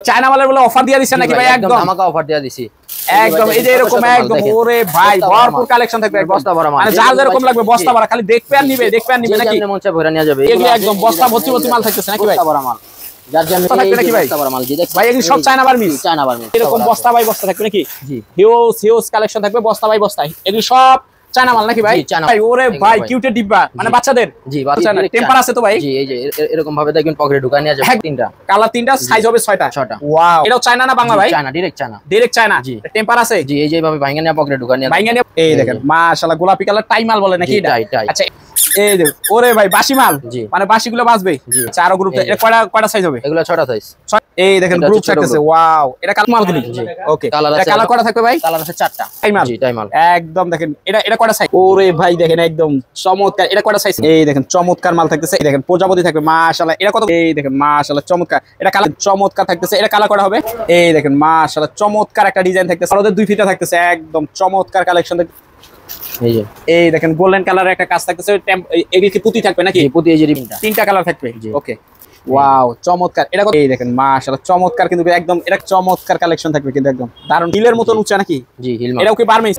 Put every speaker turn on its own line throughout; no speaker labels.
China মালের বলে offer দিয়ে দিছেন নাকি ভাই? একদম
আমাকে অফার দিয়ে দিছি
একদম। এই যে এরকম একদম ওরে ভাই ভরপুর কালেকশন থাকবে,
বস্তা ভরা মাল,
মানে যার যেরকম লাগবে বস্তা ভরা, খালি দেখবে আর নিবে নাকি?
মন চায় ভরে নিয়ে যাবে,
এগুলো একদম বস্তা ভর্তি মাল থাকতেছে নাকি ভাই?
বস্তা ভরা মাল, যার জন্য
নাকি ভাই?
বস্তা ভরা মাল জি দেখছেন
ভাই এগুলো সব চায়না বার্মিজ,
চায়না বার্মিজ
এরকম বস্তা বাই বস্তা থাকবে নাকি?
জি
হিউজ কালেকশন থাকবে বস্তা বাই বস্তা, এগুলো সব চায়না মাল নাকি ভাই? ভাই ওরে ভাই কিউটের ডিব্বা, মানে বাচ্চাদের।
জি বাচ্চাদের
টেম্পার আছে তো ভাই?
জি এই যে এরকম ভাবে দেখবেন পকেটে ঢুকায় নিয়ে যাবে, তিনটা
কালার, তিনটা সাইজ হবে 6টা। ওয়াও, এটাও চায়না না বাংলা ভাই?
China, direct China.
জি টেম্পার আছে?
জি এই যে ভাবে ভাঙা নিয়ে পকেটে ঢুকায় নিয়ে
এই দেখেন মাশাআল্লাহ গোলাপি কালার টাই মাল বলে নাকি এটা?
টাই।
আচ্ছা এই যে ওরে ভাই বাসি মাল, মানে বাসিগুলো বাজবে। আচ্ছা আরো গ্রুপ, এটা কয়টা সাইজ হবে?
এগুলো 6টা সাইজ।
এই দেখেন গ্রুপ থাকতেছে। ওয়াও, এটা কালার মালগুলি। ওকে, এটা কালার কয়টা থাকবে ভাই?
কালার আছে 4টা।
টাই মাল।
জি টাই মাল
একদম দেখেন, এটা কয়টা সাইজ? ওরে ভাই দেখেন একদম চমৎকার, এটা কয়টা সাইজ? এই দেখেন চমৎকার মাল থাকতেছে। এই দেখেন প্রজাপতি থাকবে মাশাআল্লাহ, এটা কত? এই দেখেন মাশাআল্লাহ চমৎকার, এটা কালার চমৎকার থাকতেছে। এটা কালার করা হবে। এই দেখেন মাশাআল্লাহ চমৎকার একটা ডিজাইন থাকতেছে, আর ওদের 2 ফিটা থাকতেছে, একদম চমৎকার কালেকশন। এই দেখেন গোল্ডেন কালারের একটা কাজ থাকতেছে, এগুলি কি পুঁতি থাকবে নাকি?
পুঁতি, এই যে
3টা কালার থাকবে। ওকে ওয়াও চমৎকার, এটা কত? এই দেখেন মাশাআল্লাহ চমৎকার, কিন্তু একদম এটা চমৎকার কালেকশন থাকবে, কিন্তু একদম দারুন হিলের মতন উঁচা নাকি?
জি হিল মাল।
এটাও কি বার্মিজ?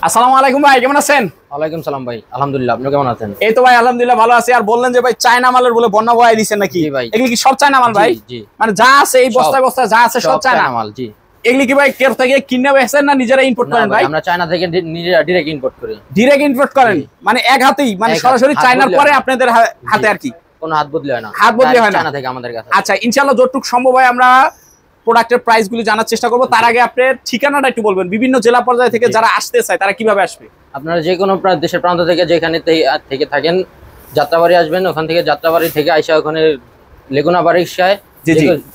আসসালামু আলাইকুম ভাই, কেমন আছেন?
ওয়ালাইকুম সালাম ভাই, আলহামদুলিল্লাহ, আপনি কেমন আছেন?
এই তো ভাই আলহামদুলিল্লাহ ভালো আছি। আর বললেন যে ভাই চায়না মালের বলে বন্যা বয়াই দিচ্ছেন নাকি? এগুলি কি সব চায়না মাল ভাই?
জি
মানে যা আছে এই বস্তায় যা আছে সব চায়না
মাল। জি
এগুলি কি ভাই কের থেকে কিনে বেচেন না নিজেরা ইম্পোর্ট করেন ভাই?
আমরা চায়না থেকে নিজেরা ডাইরেক্ট ইম্পোর্ট করি।
ডাইরেক্ট ইম্পোর্ট করেন, মানে এক হাতেই, মানে সরাসরি চায়নার পরে আপনাদের হাতে আর কি?
কোনো হাত বদলি হয় না,
হাত বদলি হয় না
চায়না থেকে আমাদের কাছে।
আচ্ছা ইনশাআল্লাহ যতটুকু সম্ভব হয় আমরা প্রোডাক্টের প্রাইস গুলি জানার চেষ্টা করব। তার আগে আপনার ঠিকানাটা একটু বলবেন, বিভিন্ন জেলা পর্যায় থেকে যারা আসতে চায় তারা কিভাবে আসবে?
আপনারা যে কোনো দেশের প্রান্ত থেকে যেখানে থেকে থাকেন যাত্রাবাড়ি আসবেন, ওখান থেকে যাত্রাবাড়ি থেকে আইসা ওখানে লেগুনা বা রিক্সায়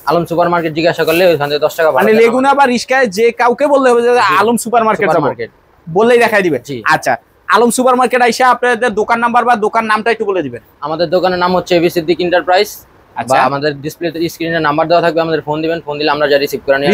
আলম সুপার মার্কেট জিজ্ঞাসা করলে ওখান থেকে 10 টাকা,
মানে লেগুনা বা রিক্সায় যে কাউকে বললে হবে যে আলম সুপার মার্কেট বললেই দেখাই দিবে। আচ্ছা আলম সুপার মার্কেট আইসা আপনাদের দোকান নাম্বার বা দোকান নামটা একটু বলে দিবেন।
আমাদের দোকানের নাম হচ্ছে এবি সিদ্দিক এন্টারপ্রাইজ। আচ্ছা আমাদের ডিসপ্লেতে স্ক্রিনে নাম্বার দেওয়া থাকবে, আমাদের ফোন দিবেন, ফোন দিলে আমরা যা রিসিভ করে নিয়ে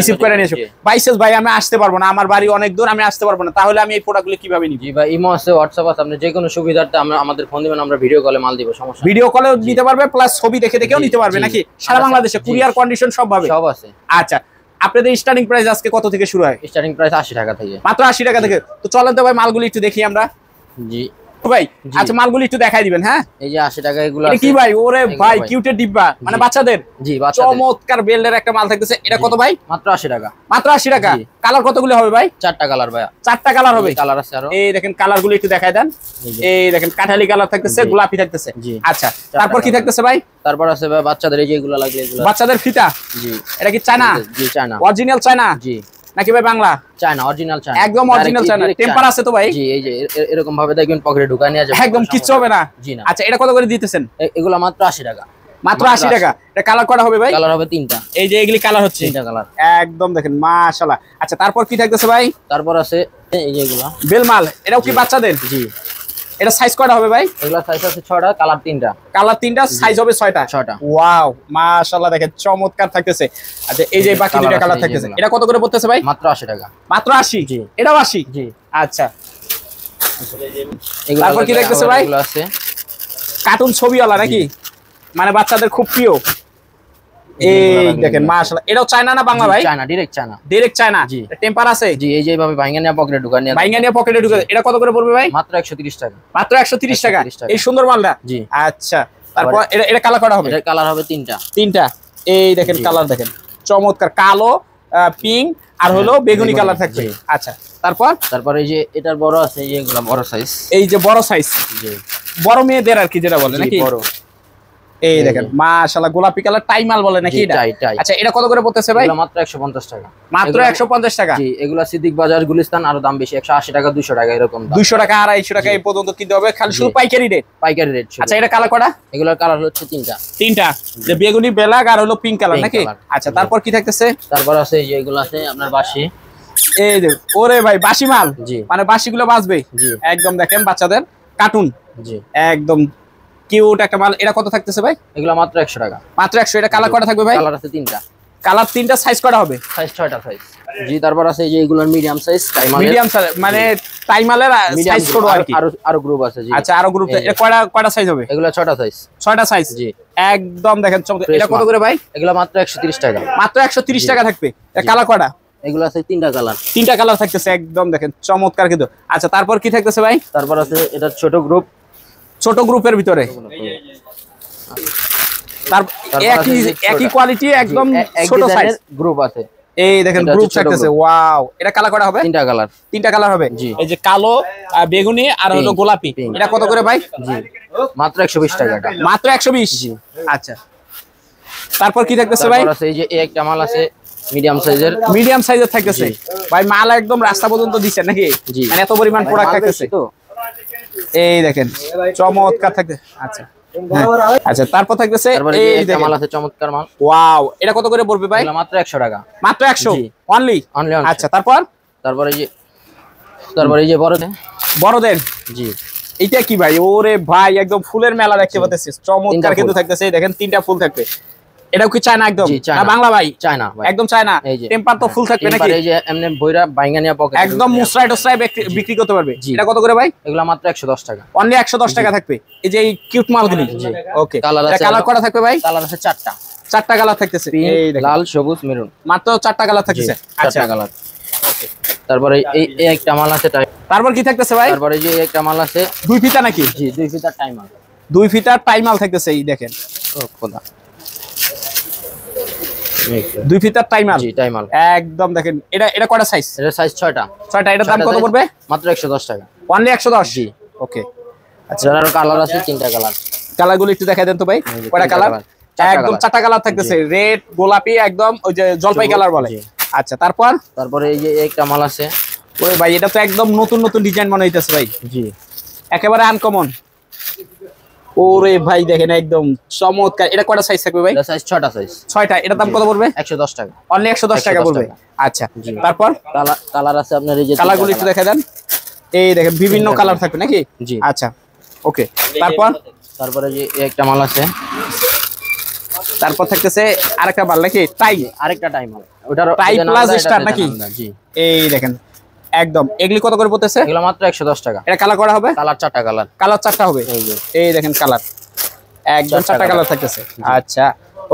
আসব। বাইসেস ভাই আমি আসতে পারবো না, আমার বাড়ি অনেক দূর, আমি আসতে পারবো না, তাহলে আমি এই প্রোডাক্টগুলো কিভাবে নিব?
জি ভাই ইমো আছে, হোয়াটসঅ্যাপ আছে, আপনি যে কোনো সুবিধার্থে আমাদের ফোন দিবেন, আমরা ভিডিও কলে মাল দিব, সমস্যা
ভিডিও কলেও নিতে পারবে, প্লাস ছবি দেখেও নিতে পারবে নাকি? সারা বাংলাদেশে কুরিয়ার কন্ডিশন সব ভাবে
সব আছে।
আচ্ছা আপনাদের স্টার্টিং প্রাইস আজকে কত থেকে শুরু হয়?
স্টার্টিং প্রাইস 80 টাকা থেকে,
মাত্র 80 টাকা থেকে। তো চলেন তো ভাই মালগুলো একটু দেখি আমরা।
জি
ভাই আচ্ছা মালগুলো একটু দেখাই দিবেন। হ্যাঁ
এই যে 80 টাকা এগুলো
এটা কি ভাই? ওরে ভাই কিউটের ডিব্বা, মানে বাচ্চাদের।
জি বাচ্চাদের
চমৎকার বেল্টের একটা মাল থাকতেছে, এটা কত ভাই?
মাত্র 80 টাকা।
মাত্র 80 টাকা। কালার কতগুলো হবে ভাই?
4টা কালার ভাই।
4টা কালার হবে?
কালার আছে আরো।
এই দেখেন কালারগুলো একটু দেখাই দেন। এই দেখেন কাঠালি কালার থাকতেছে, গোলাপি থাকতেছে। আচ্ছা তারপর কি থাকতেছে ভাই?
তারপর আছে ভাই বাচ্চাদের, এই যে এগুলো লাগবে, এগুলো
বাচ্চাদের ফিতা।
জি
এটা কি চায়না?
জি চায়না,
অরিজিনাল চায়না।
জি
নাকি ভাই বাংলা?
চায়না, অরিজিনাল চায়না,
একদম অরিজিনাল চায়না। টেম্পার আছে তো ভাই?
জি এই যে এরকম ভাবে দেখবেন পকেটে ঢুকায় নিয়ে যাবে,
একদম কিচ্ছু হবে না।
জি না।
আচ্ছা এটা কত করে দিতেছেন?
এগুলো মাত্র 80 টাকা।
মাত্র 80 টাকা। এটা কালার করা হবে ভাই?
কালার হবে 3টা।
এই যে এগুলি কালার হচ্ছে
3টা কালার,
একদম দেখেন মাশাআল্লাহ। আচ্ছা তারপর কি থাকতেছে ভাই?
তারপর আছে এই যে এগুলো
বেলমাল, এটাও কি বাচ্চাদের?
জি
এটা সাইজ কয়টা হবে ভাই?
এগুলা সাইজ আছে 6টা, কালার 3টা।
কালার 3টা, সাইজ হবে 6টা। ওয়াও মাশাআল্লাহ দেখেন চমৎকার থাকতেছে। আচ্ছা এই যে বাকি দুটো কালার থাকতেছে, এটা কত করে পড়তেছে ভাই?
মাত্র 80 টাকা।
মাত্র 80?
জি
এটাও 80?
জি
আচ্ছা
এগুলো
তারপর কি দেখতেছে ভাই?
এগুলো আছে
কার্টুন ছবিওয়ালা নাকি? মানে বাচ্চাদের খুব প্রিয়। এই দেখেন মাশাআল্লাহ, এটাও চায়না না বাংলা ভাই?
China, direct China.
Direct China. Temper আছে?
জি এই যে এইভাবে ভাঙা নিয়ে পকেটে ঢুকায় নিয়ে
পকেটে ঢুকে। এটা কত করে পড়বে ভাই?
মাত্র 130 টাকা।
মাত্র 130 টাকা। এই সুন্দর মালটা?
জি
আচ্ছা তারপর এটা কালার করা হবে?
এটা কালার হবে 3টা।
3টা। এই দেখেন কালার দেখেন চমৎকার, কালো, পিঙ্ক আর হলো বেগুনি কালার থাকবে। আচ্ছা তারপর
এই যে এটার বড় আছে, এই যে এগুলা বড় সাইজ।
এই যে বড় সাইজ,
জি
বড় মেয়েদের আর কি যেটা বলে নাকি? বড়। এই দেখেন মাশাআল্লাহ গোলাপি কালার টাই মাল বলে নাকি এটা? আচ্ছা এটা কত করে পড়তেছে ভাই?
এগুলো মাত্র 150 টাকা।
মাত্র 150 টাকা?
জি এগুলা সিদ্দিক বাজার, গুলিস্তান আরো দাম বেশি, 180 টাকা, 200 টাকা এরকম দাম।
200 টাকা 250 টাকা এই পর্যন্ত কিনতে হবে, খালি শুধু পাইকারি রেট?
পাইকারি রেট।
আচ্ছা এটা কালার করা?
এগুলোর কালার হচ্ছে 3টা।
3টা, যে বেগুনি, ব্ল্যাক আর হলো পিঙ্ক কালার নাকি? আচ্ছা তারপর কি থাকতেছে?
তারপর আছে এই যে এগুলো আছে আপনার বাসি।
এই যে ওরে ভাই বাসি মাল,
জি
মানে বাসিগুলো বাজবে।
জি
একদম দেখেন বাচ্চাদের কার্টুন।
জি
একদম কিউট একটা মাল। এটা কত থাকতেছে ভাই?
এগুলো মাত্র 100 টাকা।
মাত্র 100। এটা কালার কটা থাকবে ভাই?
কালার আছে 3টা।
কালার 3টা, সাইজ কটা হবে?
সাইজ 6টা সাইজ। জি তারপর আছে এই যে এগুলোর মিডিয়াম সাইজ
মিডিয়াম সাইজ মানে টাইমালের সাইজ ছোট আর কি।
আরো গ্রুপ আছে জি।
আচ্ছা আরো গ্রুপ, এটা কয়টা সাইজ হবে?
এগুলো 6টা সাইজ।
6টা সাইজ
জি
একদম দেখেন চমৎকার। এটা কত করে ভাই?
এগুলো মাত্র 130 টাকা।
মাত্র 130 টাকা থাকবে। এটা কালার কয়টা?
এগুলো আছে 3টা কালার।
3টা কালার থাকতেছে একদম দেখেন চমৎকার কিন্তু। আচ্ছা তারপর কি থাকতেছে ভাই?
তারপর আছে এটা ছোট গ্রুপ,
ছোট গ্রুপের ভিতরে একই কোয়ালিটি একদম ছোট সাইজ
গ্রুপ আছে।
এই দেখেন গ্রুপ থাকতেছে। ওয়াও, এটা কালার করা হবে?
3টা কালার।
3টা কালার হবে। এই যে কালো, বেগুনি আর হলো গোলাপি। এটা কত করে ভাই?
জি মাত্র 120 টাকা।
মাত্র 120। জি আচ্ছা তারপর কি থাকতেছে ভাই?
তারপর আছে এই যে একটা মাল আছে মিডিয়াম সাইজের।
মিডিয়াম সাইজের থাকতেছে ভাই। মাল একদম রাস্তা পর্যন্ত দিচ্ছেন নাকি? মানে এত পরিমাণ প্রোডাক্ট থাকতেছে তো। এই দেখেন চমৎকার থাকতেছে। আচ্ছা আচ্ছা তারপর থাকতেছে এই দেখেন
মাল আছে চমৎকার মাল।
ওয়াও, এটা কত করে পড়বে ভাই?
মাত্র 100 টাকা।
মাত্র 100 অনলি। আচ্ছা তারপরে এই যে বড়দের।
জি
এটা কি ভাই? ওরে ভাই একদম ফুলের মেলা দেখতে পাচ্ছেন। চমৎকার কিন্তু থাকতেছে। এই দেখেন 3টা ফুল থাকবে। এটাও কি চায়না একদম না বাংলা ভাই? চায়না ভাই, একদম চায়না। টেম্পার তো ফুল থাকবে নাকি?
এই যে এমনি বইরা বাইঙ্গানিয়া পকেট
একদম মুসরাই টসরাই বিক্রি করতে পারবে। এটা কত করে ভাই?
এগুলা মাত্র 110 টাকা।
অনলি 110 টাকা থাকবে। এই যে এই কিউট মালগুলি। ওকে কালার করা থাকবে ভাই?
কালার আছে 4টা।
4টা কালার থাকতেছে। এই দেখেন
লাল, সবুজ, মেরুন।
মাত্র 4টা কালার থাকতেছে। আচ্ছা
কালার। তারপরে এই একটা মাল আছে।
তারপর কি থাকতেছে ভাই?
তারপরে যে একটা মাল আছে
2 ফিতা নাকি?
জি 2 ফিতার টাইমার।
2 ফিতার টাইমাল থাকতেছে। এই দেখেন
ও খোদা
2 ফিতার টাইমাল।
জি টাইমাল
একদম দেখেন। এটা কয়টা সাইজ?
এটা সাইজ 6টা।
6টা। এটার দাম কত পড়বে?
মাত্র 110 টাকা।
অনলি 110।
জি
ওকে
আচ্ছা আরো কালার আছে 3টা কালার।
কালারগুলো একটু দেখাই দেন তো ভাই। কয়টা কালার? একদম 4টা কালার থাকতেছে। রেড, গোলাপি, একদম ওই যে জলপাই কালার বলে। আচ্ছা তারপরে
এই যে একটা মাল আছে।
ওই ভাই এটা তো একদম নতুন নতুন ডিজাইন মনে হইতেছে ভাই।
জি
একেবারে আনকমন। ওরে ভাই দেখেন একদম চমৎকার। এটা কয়টা সাইজ থাকবে ভাই?
এটা সাইজ 6টা সাইজ।
6টা। এটার দাম কত পড়বে?
110 টাকা।
অনলি 110 টাকা পড়বে। আচ্ছা তারপর
কালার আছে আপনার এই যে
কালারগুলো একটু দেখাই দেন। এই দেখেন বিভিন্ন কালার থাকবে নাকি?
জি
আচ্ছা ওকে
তারপরে যে একটা মাল আছে।
তারপর থাকতেছে আরেকটা মাল নাকি?
আরেকটা টাইমার। ওটার
টাই প্লাস স্টার নাকি?
জি
এই দেখেন একদম। এগুলি কত করে পড়তেছে?
এগুলো মাত্র 110 টাকা।
এটা কালার করা হবে?
কালার 4টা কালার।
কালার 4টা হবে। এই দেখেন কালার একদম 4টা কালার থাকতেছে। আচ্ছা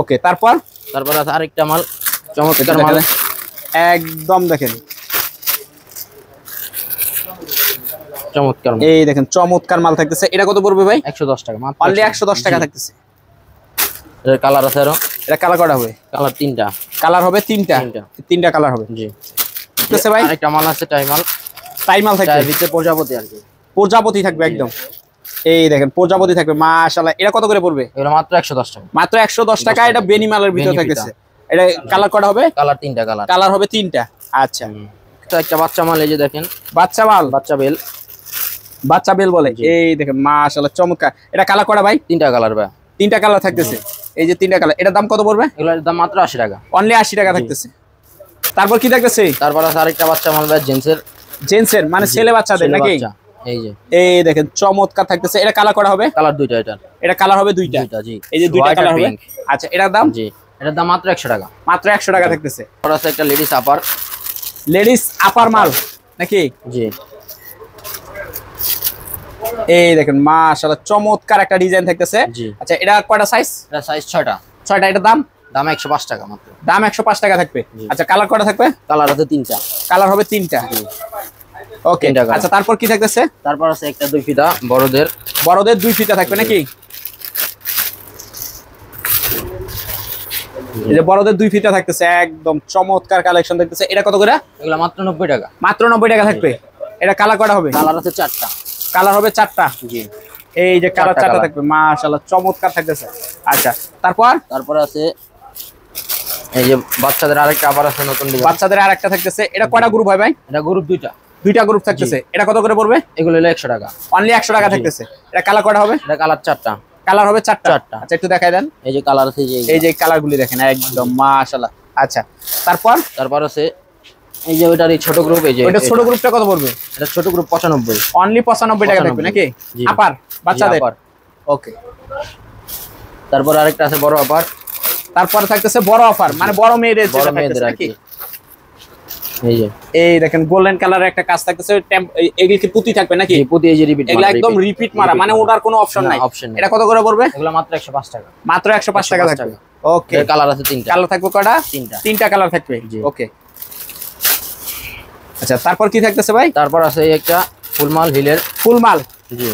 ওকে তারপর
আছে আরেকটা মাল চমৎকার মাল।
একদম দেখেন
চমৎকার।
এই দেখেন চমৎকার মাল থাকতেছে। এটা কত পড়বে ভাই?
110 টাকা।
অনলি 110 টাকা থাকতেছে।
এর কালার আছে আরো।
এটা কালার করা হবে?
কালার 3টা।
কালার হবে 3টা কালার হবে।
জি
দেখতেছে ভাই
আরেকটা মাল আছে টাইমাল
থাকবে।
ভিতরে প্রজাপতি আর কি।
প্রজাপতি থাকবে একদম। এই দেখেন প্রজাপতি থাকবে মাশাআল্লাহ। এটা কত করে পড়বে?
এগুলো মাত্র 110 টাকা।
মাত্র 110 টাকা। এটা বেনিমালের ভিতরে থাকতেছে। এটা কালার করা হবে?
কালার 3টা কালার।
কালার হবে 3টা। আচ্ছা
এটা একটা বাচ্চা মাল। এই যে দেখেন
বাচ্চা মাল,
বাচ্চা বেল
বলে। এই দেখেন মাশাআল্লাহ চমৎকার। এটা কালার করা ভাই?
3টা কালার ভাই।
3টা কালার থাকতেছে। এই যে 3টা কালার। এটার দাম কত পড়বে?
এগুলোর দাম মাত্র 80 টাকা।
অনলি 80 টাকা থাকতেছে। তারপর কি থাকতেছে?
তারপর আছে আরেকটা বাচ্চা মাল ভাই
জেন্টসের মানে ছেলে বাচ্চাদের নাকি?
এই যে এই
দেখেন চমৎকার থাকতেছে। এটা কালার করা হবে?
কালার 2টা।
এটা কালার হবে 2টা।
জি
এই যে 2টা কালার হবে। আচ্ছা এটার দাম?
জি এটার দাম মাত্র 100 টাকা।
মাত্র 100 টাকা থাকতেছে।
আর আছে একটা লেডিস আপার
মাল নাকি?
জি
এই দেখেন মাশাআল্লাহ চমৎকার একটা ডিজাইন থাকতেছে। আচ্ছা এটা কয়টা সাইজ?
এটা সাইজ 6টা।
এটার দাম?
105 টাকা মাত্র।
দাম 105 টাকা থাকবে। আচ্ছা কালার কয়টা থাকবে?
কালার আছে 3টা।
কালার হবে 3টা। ওকে আচ্ছা তারপর কি থাকতেছে?
তারপর আছে একটা 2 ফিতা
বড়দের 2 ফিতা থাকবে নাকি? এই যে বড়দের 2 ফিতা থাকতেছে। একদম চমৎকার কালেকশন থাকতেছে। এটা কত করে?
এগুলা মাত্র 90 টাকা।
মাত্র 90 টাকা থাকবে। এটা কালার কয়টা হবে?
কালার আছে 4টা।
কালার হবে 4টা।
জি
এই যে কালার 4টা থাকবে মাশাআল্লাহ চমৎকার থাকতেছে। আচ্ছা তারপর
আছে এই যে বাচ্চাদের আরেকটা আবার আছে নতুন ডিজাইন।
বাচ্চাদের আরেকটা থাকতেছে। এটা কয়টা গ্রুপ হয় ভাই?
এটা গ্রুপ 2টা।
2টা গ্রুপ থাকতেছে। এটা কত করে পড়বে?
এগুলো হলো 100 টাকা।
অনলি 100 টাকা থাকতেছে। এটা কালার কয়টা হবে?
এটা কালার 4টা।
কালার হবে 4টা। আচ্ছা একটু দেখাই দেন।
এই যে কালার আছে
এই যে কালারগুলি দেখেন একদম মাশাআল্লাহ। আচ্ছা তারপর
আছে এই যে ওইটার এই ছোট গ্রুপ। এই যে
ওইটা ছোট গ্রুপটা কত পড়বে?
এটা ছোট গ্রুপ 95।
অনলি 95 টাকা থাকবে নাকি? আপার বাচ্চাদের। ওকে
তারপর আরেকটা আছে বড় আপার।
তারপর থাকতেছে বড় অফার মানে বড় মেয়েদের যেটা থাকতেছে নাকি?
এই যে
এই দেখেন গোল্ডেন কালারের একটা কাজ থাকতেছে, এগুলি কি পুঁতি থাকবে নাকি?
প্রতি এই যে রিপিট
এগুলা একদম রিপিট মারা, মানে ওটার কোনো অপশন নাই। এটা কত করে পড়বে?
এগুলো মাত্র 105 টাকা।
মাত্র 105 টাকা থাকবে। ওকে,
এর কালার আছে তিনটা।
কালার থাকবে কয়টা? তিনটা কালার থাকবে। ওকে, আচ্ছা তারপর কি থাকতেছে ভাই?
তারপর আছে এই একটা ফুলমাল হিলের।
ফুলমাল,
জি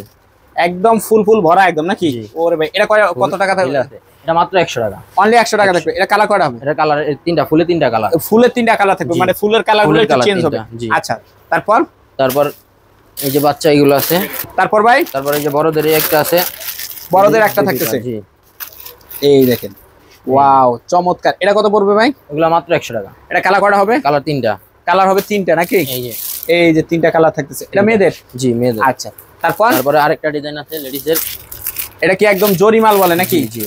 একদম ফুল ভরা একদম নাকি? ওরে ভাই এটা কত টাকা থাকবে?
এটা মাত্র 100 টাকা।
অনলি 100 টাকা থাকবে। এটা কালার কয়টা হবে?
এটা কালার তিনটা, ফুলে তিনটা কালার।
ফুলের তিনটা কালার থাকবে, মানে ফুলের কালারগুলো একটু চেঞ্জ হবে। আচ্ছা তারপর
এই যে বাচ্চা এগুলো আছে।
তারপর ভাই
তারপর এই যে বড়দের একটা আছে,
বড়দের একটা থাকতেছে।
জি
এই দেখেন, ওয়াও চমৎকার। এটা কত পড়বে ভাই?
এগুলো মাত্র 100 টাকা।
এটা কালার কয়টা হবে?
কালার তিনটা।
কালার হবে তিনটা নাকি? এই যে তিনটা কালার থাকতেছে। এটা মেয়েদের?
জি মেয়েদের।
আচ্ছা তারপরে
আরেকটা ডিজাইন আছে লেডিজের।
এটা কি একদম জরি মাল বলে নাকি?
জি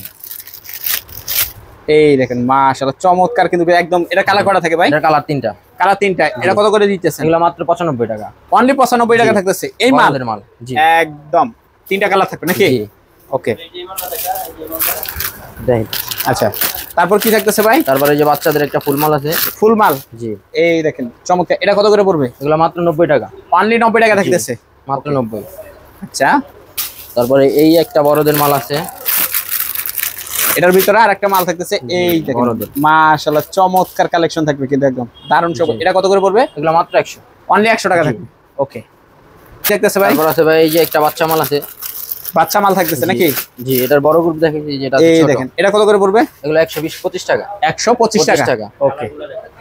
এই দেখেন মাশাআল্লাহ চমৎকার, কিন্তু একদম। এটা কালার কয়টা থাকে ভাই?
এটা কালার তিনটা।
কালার তিনটা। এটা কত করে দিতেছেন?
এগুলো মাত্র 95 টাকা।
অনলি 95 টাকা থাকতেছে এই মাল।
জি
একদম তিনটা কালার থাকবে নাকি? ওকে, আচ্ছা তারপর কি থাকতেছে ভাই?
তারপরে এই যে বাচ্চাদের একটা ফুলমাল আছে।
ফুলমাল,
জি
এই দেখেন চমৎকার। এটা কত করে পড়বে?
এগুলো মাত্র 90 টাকা।
অনলি 90 টাকা থাকতেছে,
মাত্র 90।
আচ্ছা
তারপরে এই একটা বড়দের মাল আছে,
এটার ভিতরে আর একটা মাল থাকতেছে। এই দেখেন মাশাআল্লাহ চমৎকার কালেকশন থাকবে কিন্তু একদম দারুণ সব। এটা কত করে পড়বে?
এগুলো মাত্র 100।
অনলি 100 টাকা থাকবে। ওকে, দেখতেছে ভাই?
তারপর আছে ভাই এই যে একটা বাচ্চা মাল আছে।
বাচ্চা মাল থাকতেছে নাকি?
জি এটার বড় গ্রুপ দেখেছি যেটা
এই দেখেন, এটা কত করে পড়বে?
এগুলো 120-25 টাকা।
125 টাকা। ওকে,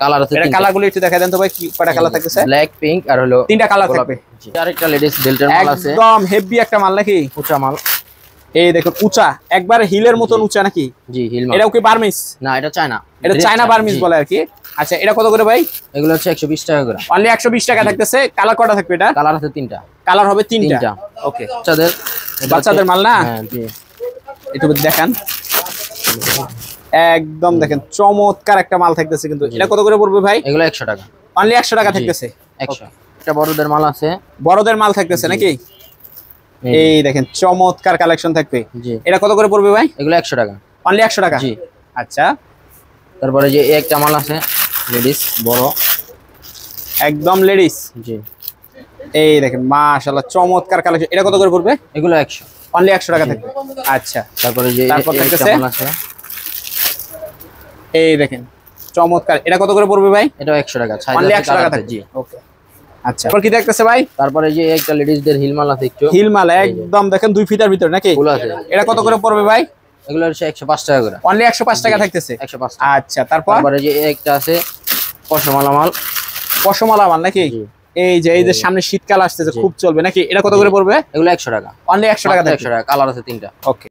কালার আছে।
এটা কালারগুলো একটু দেখাই দেন তো ভাই, কি কয়টা কালার থাকতেছে?
ব্ল্যাক, পিঙ্ক আর হলো
তিনটা কালার থাকবে।
জি আরেকটা লেডিস বেল্টের মাল আছে,
একদম হেভি একটা মাল নাকি?
উঁচা মাল।
এই দেখুন উঁচা, একবার হিলের মতন উঁচা নাকি?
জি হিল মাল।
এটাও কি বার্মিস?
না এটা চায়না।
এটা চায়না বার্মিস বলে আর কি। আচ্ছা এটা কত করে ভাই?
এগুলো হচ্ছে 120 টাকা করে।
অনলি 120 টাকা থাকতেছে। কালার কয়টা থাকবে এটা?
কালার আছে তিনটা।
কালার হবে তিনটা। ওকে, বাচ্চাদের মাল না?
হ্যাঁ জি,
একটু দেখান। একদম দেখেন চমৎকার একটা মাল থাকতেছে কিন্তু। এটা কত করে পড়বে ভাই?
এগুলো 100 টাকা।
অনলি 100 টাকা থাকতেছে।
100। একটা বড়দের মাল আছে।
বড়দের মাল থাকতেছে নাকি? এই দেখেন চমৎকার কালেকশন থাকবে।
জি
এটা কত করে পড়বে ভাই?
এগুলো 100 টাকা।
অনলি 100 টাকা।
জি
আচ্ছা
তারপরে যে এই একটা মাল আছে লেডিস বড়,
একদম লেডিস।
জি
এই দেখেন মাশাআল্লাহ চমৎকার কালেকশন। এটা কত করে পড়বে?
এগুলো 100।
অনলি 100 টাকা থাকবে। আচ্ছা
তারপরে যে
তারপর
একটা
থাকতেছে
মাল আছে,
এই দেখেন চমৎকার। এটা কত করে পড়বে ভাই?
এটাও 100 টাকা।
অনলি 100 টাকা থাকবে।
জি
ওকে, আচ্ছা তারপর কি দেখতেছে ভাই?
তারপরে যে একটা লেডিসদের হিল মাল আছে, একটু
হিল মাল একদম দেখেন 2 ফিটার ভিতর নাকি?
ফুল আছে।
এটা কত করে পড়বে ভাই?
এগুলো হচ্ছে 105 টাকা করে।
অনলি 105 টাকা থাকতেছে।
105 টাকা।
আচ্ছা তারপরে
যে একটা আছে পশমালা মাল।
পশমালা মাল নাকি? এই যে সামনে শীতকাল আসতেছে, খুব চলবে নাকি? এটা কত করে পড়বে?
এগুলো 100 টাকা।
অনলি 100 টাকা।
100 টাকা। কালার আছে তিনটা।
ওকে।